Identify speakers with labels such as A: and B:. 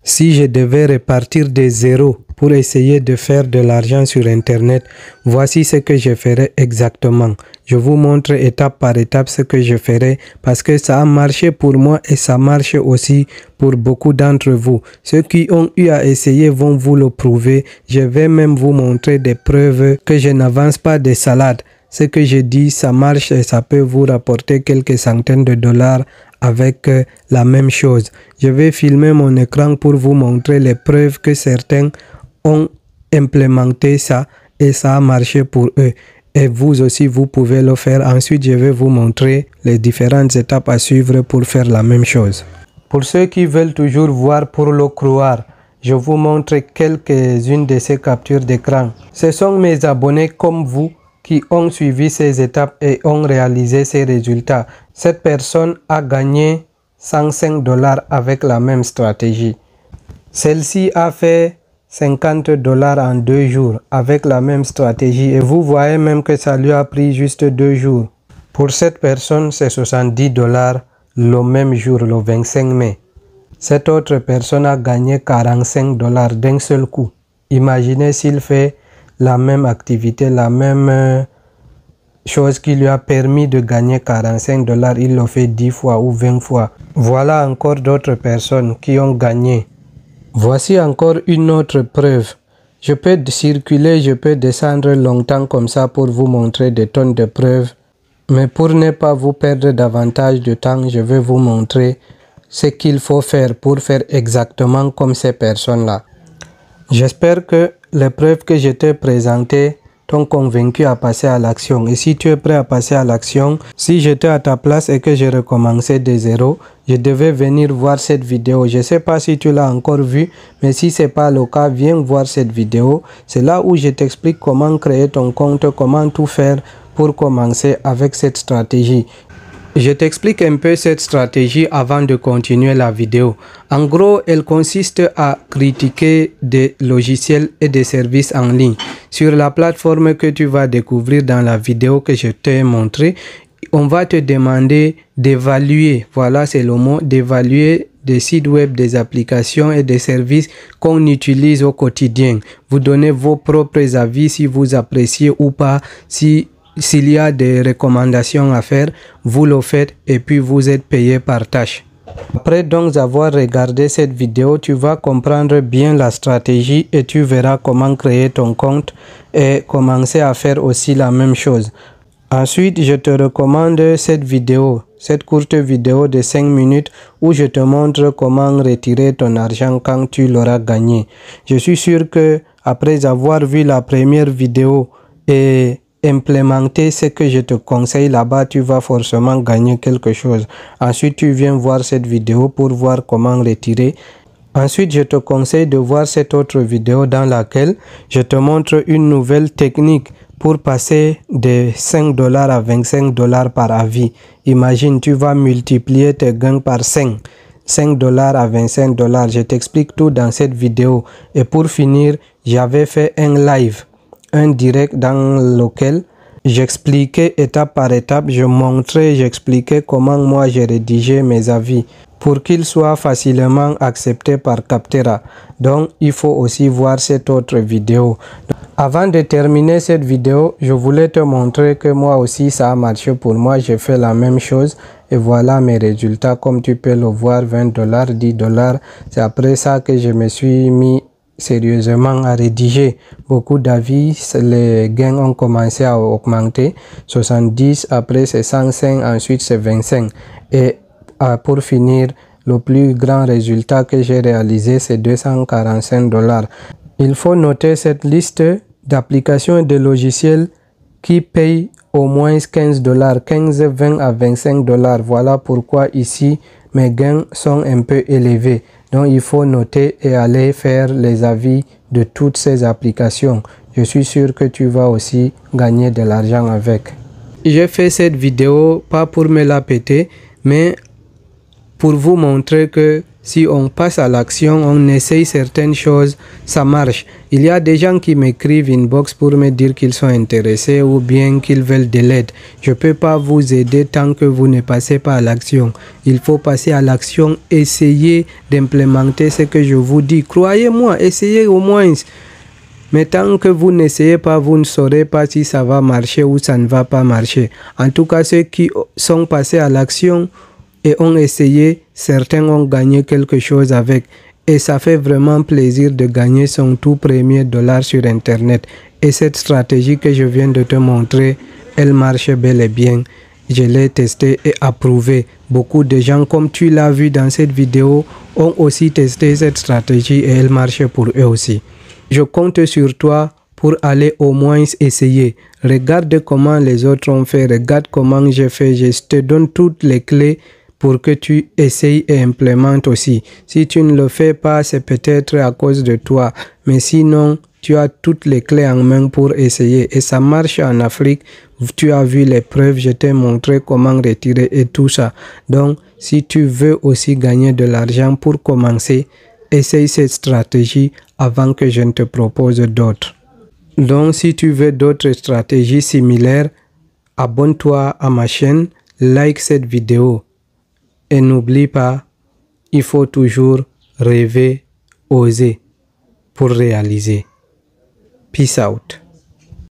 A: Si je devais repartir de zéro pour essayer de faire de l'argent sur Internet, voici ce que je ferais exactement. Je vous montre étape par étape ce que je ferai parce que ça a marché pour moi et ça marche aussi pour beaucoup d'entre vous. Ceux qui ont eu à essayer vont vous le prouver. Je vais même vous montrer des preuves que je n'avance pas des salades. Ce que je dis, ça marche et ça peut vous rapporter quelques centaines de dollars avec la même chose. Je vais filmer mon écran pour vous montrer les preuves que certains ont implémenté ça et ça a marché pour eux. Et vous aussi, vous pouvez le faire. Ensuite, je vais vous montrer les différentes étapes à suivre pour faire la même chose. Pour ceux qui veulent toujours voir pour le croire, je vous montre quelques-unes de ces captures d'écran. Ce sont mes abonnés comme vous qui ont suivi ces étapes et ont réalisé ces résultats. Cette personne a gagné 105 dollars avec la même stratégie. Celle-ci a fait 50 dollars en 2 jours avec la même stratégie et vous voyez même que ça lui a pris juste 2 jours. Pour cette personne, c'est 70 dollars le même jour, le 25 mai. Cette autre personne a gagné 45 dollars d'un seul coup. Imaginez s'il fait la même activité, la même chose qui lui a permis de gagner 45 dollars, il le fait 10 fois ou 20 fois. Voilà encore d'autres personnes qui ont gagné. Voici encore une autre preuve. Je peux circuler, je peux descendre longtemps comme ça pour vous montrer des tonnes de preuves. Mais pour ne pas vous perdre davantage de temps, je vais vous montrer ce qu'il faut faire pour faire exactement comme ces personnes-là. J'espère que les preuves que je t'ai présentées t'ont convaincu à passer à l'action. Et si tu es prêt à passer à l'action, si j'étais à ta place et que je recommençais de zéro, je devais venir voir cette vidéo. Je ne sais pas si tu l'as encore vue, mais si ce n'est pas le cas, viens voir cette vidéo. C'est là où je t'explique comment créer ton compte, comment tout faire pour commencer avec cette stratégie. Je t'explique un peu cette stratégie avant de continuer la vidéo. En gros, elle consiste à critiquer des logiciels et des services en ligne. Sur la plateforme que tu vas découvrir dans la vidéo que je t'ai montré, on va te demander d'évaluer, voilà c'est le mot, d'évaluer des sites web, des applications et des services qu'on utilise au quotidien. Vous donnez vos propres avis si vous appréciez ou pas, s'il y a des recommandations à faire, vous le faites et puis vous êtes payé par tâche. Après donc avoir regardé cette vidéo, tu vas comprendre bien la stratégie et tu verras comment créer ton compte et commencer à faire aussi la même chose. Ensuite, je te recommande cette vidéo, cette courte vidéo de 5 minutes où je te montre comment retirer ton argent quand tu l'auras gagné. Je suis sûr que après avoir vu la première vidéo et implémenter ce que je te conseille là-bas, tu vas forcément gagner quelque chose. Ensuite, tu viens voir cette vidéo pour voir comment retirer. Ensuite, je te conseille de voir cette autre vidéo dans laquelle je te montre une nouvelle technique pour passer de 5 dollars à 25 dollars par avis. Imagine, tu vas multiplier tes gains par 5. 5 dollars à 25 dollars. Je t'explique tout dans cette vidéo. Et pour finir, j'avais fait un live, un direct dans lequel j'expliquais étape par étape, je montrais, j'expliquais comment moi j'ai rédigé mes avis pour qu'ils soient facilement acceptés par Capterra. Donc il faut aussi voir cette autre vidéo. Avant de terminer cette vidéo, je voulais te montrer que moi aussi ça a marché pour moi. J'ai fait la même chose et voilà mes résultats. Comme tu peux le voir, 20 dollars, 10 dollars. C'est après ça que je me suis mis sérieusement à rédiger beaucoup d'avis. Les gains ont commencé à augmenter, 70, après c'est 105, ensuite c'est 25 et pour finir le plus grand résultat que j'ai réalisé c'est 245 dollars. Il faut noter cette liste d'applications et de logiciels qui payent au moins 15 dollars, 15, 20 à 25 dollars. Voilà pourquoi ici mes gains sont un peu élevés. Donc il faut noter et aller faire les avis de toutes ces applications. Je suis sûr que tu vas aussi gagner de l'argent avec. J'ai fait cette vidéo pas pour me la péter, mais pour vous montrer que si on passe à l'action, on essaye certaines choses, ça marche. Il y a des gens qui m'écrivent inbox pour me dire qu'ils sont intéressés ou bien qu'ils veulent de l'aide. Je ne peux pas vous aider tant que vous ne passez pas à l'action. Il faut passer à l'action, essayer d'implémenter ce que je vous dis. Croyez-moi, essayez au moins. Mais tant que vous n'essayez pas, vous ne saurez pas si ça va marcher ou ça ne va pas marcher. En tout cas, ceux qui sont passés à l'action et ont essayé, certains ont gagné quelque chose avec. Et ça fait vraiment plaisir de gagner son tout premier dollar sur Internet. Et cette stratégie que je viens de te montrer, elle marche bel et bien. Je l'ai testé et approuvé. Beaucoup de gens, comme tu l'as vu dans cette vidéo, ont aussi testé cette stratégie et elle marche pour eux aussi. Je compte sur toi pour aller au moins essayer. Regarde comment les autres ont fait, regarde comment j'ai fait. Je te donne toutes les clés pour que tu essayes et implémentes aussi. Si tu ne le fais pas, c'est peut-être à cause de toi. Mais sinon, tu as toutes les clés en main pour essayer. Et ça marche en Afrique. Tu as vu les preuves, je t'ai montré comment retirer et tout ça. Donc, si tu veux aussi gagner de l'argent pour commencer, essaye cette stratégie avant que je ne te propose d'autres. Donc, si tu veux d'autres stratégies similaires, abonne-toi à ma chaîne, like cette vidéo. Et n'oublie pas, il faut toujours rêver, oser pour réaliser. Peace out.